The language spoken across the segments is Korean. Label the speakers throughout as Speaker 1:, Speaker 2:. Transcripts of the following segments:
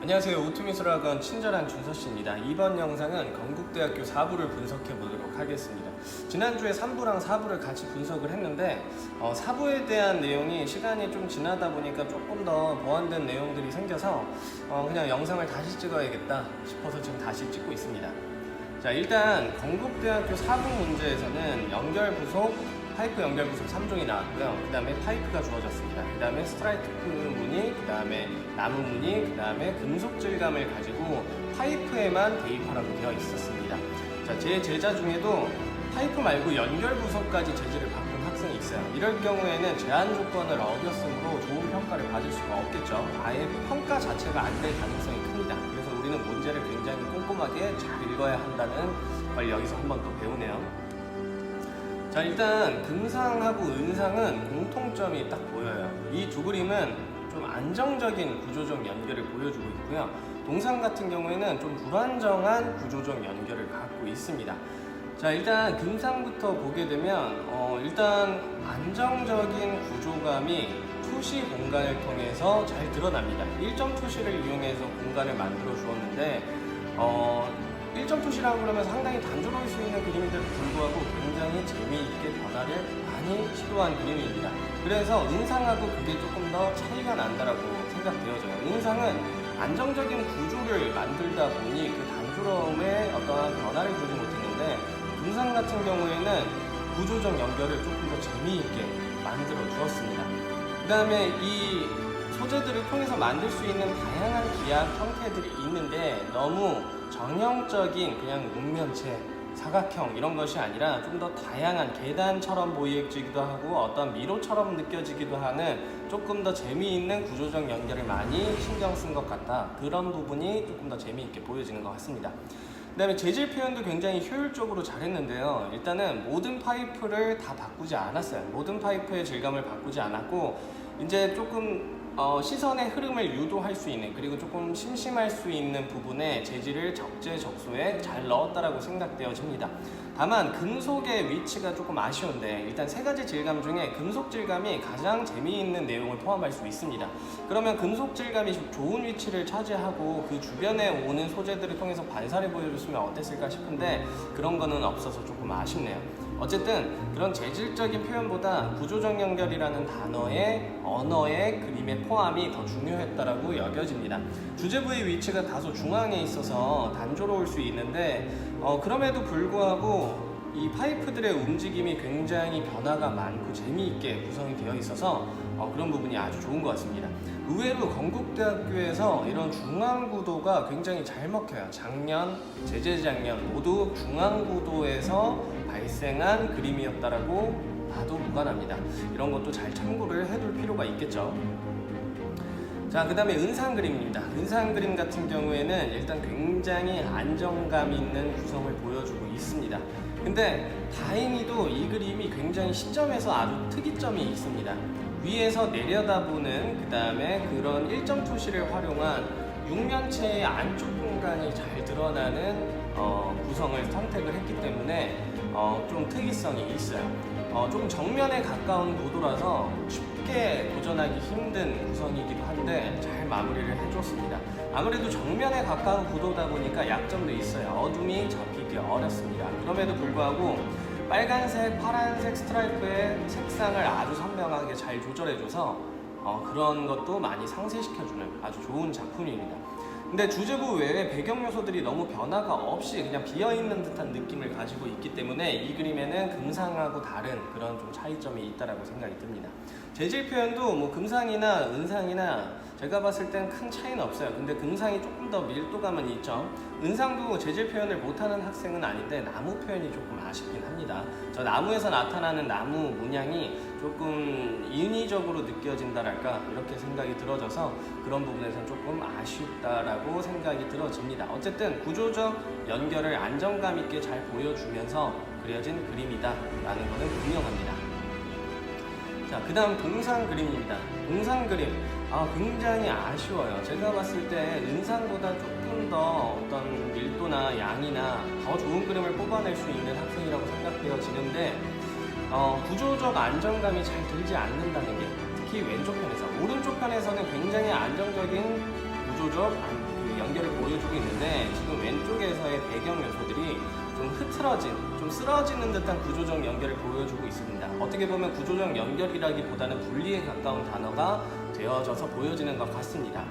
Speaker 1: 안녕하세요. 오토미술학원 친절한 준서씨입니다. 이번 영상은 건국대학교 4부를 분석해 보도록 하겠습니다. 지난주에 3부랑 4부를 같이 분석을 했는데 4부에 대한 내용이 시간이 좀 지나다 보니까 조금 더 보완된 내용들이 생겨서 그냥 영상을 다시 찍어야겠다 싶어서 지금 다시 찍고 있습니다. 자, 일단 건국대학교 4부 문제에서는 파이프 연결 부속 3종이 나왔고요. 그 다음에 파이프가 주어졌습니다. 그 다음에 스트라이프 무늬, 그 다음에 나무 무늬, 그 다음에 금속 질감을 가지고 파이프에만 대입하라고 되어 있었습니다. 자, 제 제자 중에도 파이프 말고 연결 부속까지 재질을 바꾼 학생이 있어요. 이럴 경우에는 제한 조건을 어겼으므로 좋은 평가를 받을 수가 없겠죠. 아예 평가 자체가 안 될 가능성이 큽니다. 그래서 우리는 문제를 굉장히 꼼꼼하게 잘 읽어야 한다는 걸 여기서 한 번 더 배우네요. 자, 일단 금상하고 은상은 공통점이 딱 보여요. 이 두 그림은 좀 안정적인 구조적 연결을 보여주고 있고요. 동상 같은 경우에는 좀 불안정한 구조적 연결을 갖고 있습니다. 자, 일단 금상부터 보게 되면 일단 안정적인 구조감이 투시 공간을 통해서 잘 드러납니다. 1점 투시를 이용해서 공간을 만들어 주었는데 1점 투시라고 그러면 상당히 단조로울 수 있는 그림인데도 불구하고 굉장히 재미있게 변화를 많이 시도한 그림입니다. 그래서 은상하고 그게 조금 더 차이가 난다라고 생각되어져요. 은상은 안정적인 구조를 만들다 보니 그 단조로움에 어떠한 변화를 주지 못했는데, 금상 같은 경우에는 구조적 연결을 조금 더 재미있게 만들어 주었습니다. 그 다음에 이 소재들을 통해서 만들 수 있는 다양한 기압 형태들이 있는데 너무 정형적인 그냥 육면체, 사각형 이런 것이 아니라 좀 더 다양한 계단처럼 보이기도 하고 어떤 미로처럼 느껴지기도 하는 조금 더 재미있는 구조적 연결을 많이 신경 쓴 것 같다. 그런 부분이 조금 더 재미있게 보여지는 것 같습니다. 그 다음에 재질 표현도 굉장히 효율적으로 잘했는데요. 일단은 모든 파이프를 다 바꾸지 않았어요. 모든 파이프의 질감을 바꾸지 않았고, 이제 조금 시선의 흐름을 유도할 수 있는, 그리고 조금 심심할 수 있는 부분에 재질을 적재적소에 잘 넣었다라고 생각되어집니다. 다만 금속의 위치가 조금 아쉬운데, 일단 세 가지 질감 중에 금속 질감이 가장 재미있는 내용을 포함할 수 있습니다. 그러면 금속 질감이 좋은 위치를 차지하고 그 주변에 오는 소재들을 통해서 반사를 보여줬으면 어땠을까 싶은데 그런 거는 없어서 조금 아쉽네요. 어쨌든 그런 재질적인 표현보다 구조적 연결이라는 언어의 그림의 포함이 더 중요했다라고 여겨집니다. 주제부의 위치가 다소 중앙에 있어서 단조로울 수 있는데 그럼에도 불구하고 이 파이프들의 움직임이 굉장히 변화가 많고 재미있게 구성이 되어 있어서 그런 부분이 아주 좋은 것 같습니다. 의외로 건국대학교에서 이런 중앙구도가 굉장히 잘 먹혀요. 작년, 재작년 모두 중앙구도에서 발생한 그림이었다라고 봐도 무관합니다. 이런 것도 잘 참고를 해둘 필요가 있겠죠. 자, 그 다음에 은상 그림입니다. 은상 그림 같은 경우에는 일단 굉장히 안정감 있는 구성을 보여주고 있습니다. 근데 다행히도 이 그림이 굉장히 시점에서 아주 특이점이 있습니다. 위에서 내려다보는, 그 다음에 그런 1점 투시를 활용한 육면체의 안쪽 공간이 잘 드러나는 구성을 선택을 했기 때문에 좀 특이성이 있어요. 조금 정면에 가까운 구도라서 쉽게 도전하기 힘든 구성이기도 한데 잘 마무리를 해줬습니다. 아무래도 정면에 가까운 구도다 보니까 약점도 있어요. 어둠이 잡히기 어렵습니다. 그럼에도 불구하고 빨간색, 파란색 스트라이프의 색상을 아주 선명하게 잘 조절해줘서 그런 것도 많이 상쇄시켜주는 아주 좋은 작품입니다. 근데 주제부 외에 배경 요소들이 너무 변화가 없이 그냥 비어있는 듯한 느낌을 가지고 있기 때문에 이 그림에는 금상하고 다른 그런 좀 차이점이 있다라고 생각이 듭니다. 재질 표현도 뭐 금상이나 은상이나 제가 봤을 땐 큰 차이는 없어요. 근데 금상이 조금 더 밀도감은 있죠. 은상도 재질 표현을 못하는 학생은 아닌데 나무 표현이 조금 아쉽긴 합니다. 저 나무에서 나타나는 나무 문양이 조금 인위적으로 느껴진다랄까 이렇게 생각이 들어져서 그런 부분에서는 조금 아쉽다라고 생각이 들어집니다. 어쨌든 구조적 연결을 안정감 있게 잘 보여주면서 그려진 그림이다 라는 것은 분명합니다. 자, 그 다음 동상 그림입니다. 동상 그림 굉장히 아쉬워요. 제가 봤을 때 은상보다 조금 더 어떤 밀도나 양이나 더 좋은 그림을 뽑아낼 수 있는 학생이라고 생각되어지는데 구조적 안정감이 잘 들지 않는다는 게 특히 왼쪽 편에서, 오른쪽 편에서는 굉장히 안정적인 구조적 연결을 보여주고 있는데 지금 왼쪽에서의 배경 요소들이 좀 흐트러진, 좀 쓰러지는 듯한 구조적 연결을 보여주고 있습니다. 어떻게 보면 구조적 연결이라기보다는 분리에 가까운 단어가 되어져서 보여지는 것 같습니다.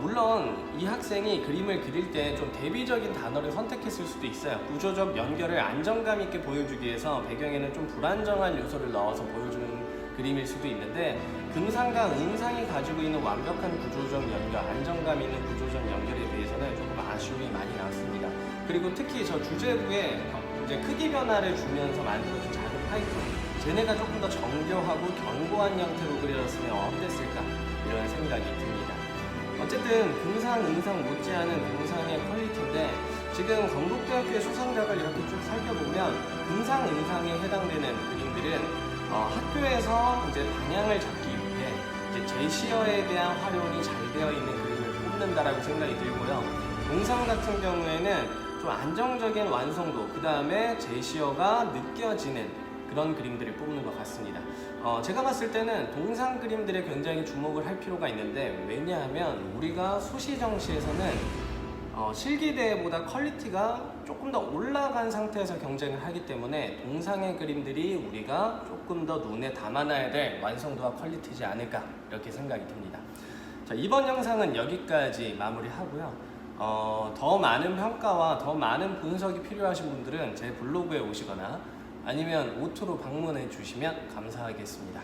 Speaker 1: 물론 이 학생이 그림을 그릴 때 좀 대비적인 단어를 선택했을 수도 있어요. 구조적 연결을 안정감 있게 보여주기 위해서 배경에는 좀 불안정한 요소를 넣어서 보여주는 그림일 수도 있는데 금상과 음상이 가지고 있는 완벽한 구조적 연결, 안정감 있는 구조적 연결에 대해서는 조금 아쉬움이 많이 남습니다. 그리고 특히 저 주제부에 이제 크기 변화를 주면서 만들어진 작은 파이프, 쟤네가 조금 더 정교하고 견고한 형태로 그려졌으면 어땠을까 이런 생각이 듭니다. 어쨌든 금상, 음상 못지않은 금상의 퀄리티인데 지금 건국대학교의 수상작을 이렇게 쭉 살펴보면 금상, 음상에 해당되는 그림들은 학교에서 이제 방향을 잡기 위해 이제 제시어에 대한 활용이 잘 되어 있는 그림을 뽑는다라고 생각이 들고요. 동상 같은 경우에는 좀 안정적인 완성도, 그 다음에 제시어가 느껴지는 그런 그림들을 뽑는 것 같습니다. 제가 봤을 때는 동상 그림들에 굉장히 주목을 할 필요가 있는데 왜냐하면 우리가 수시정시에서는 실기대회보다 퀄리티가 조금 더 올라간 상태에서 경쟁을 하기 때문에 동상의 그림들이 우리가 조금 더 눈에 담아놔야 될 완성도와 퀄리티지 않을까 이렇게 생각이 듭니다. 자, 이번 영상은 여기까지 마무리하고요. 더 많은 평가와 더 많은 분석이 필요하신 분들은 제 블로그에 오시거나 아니면 오토로 방문해 주시면 감사하겠습니다.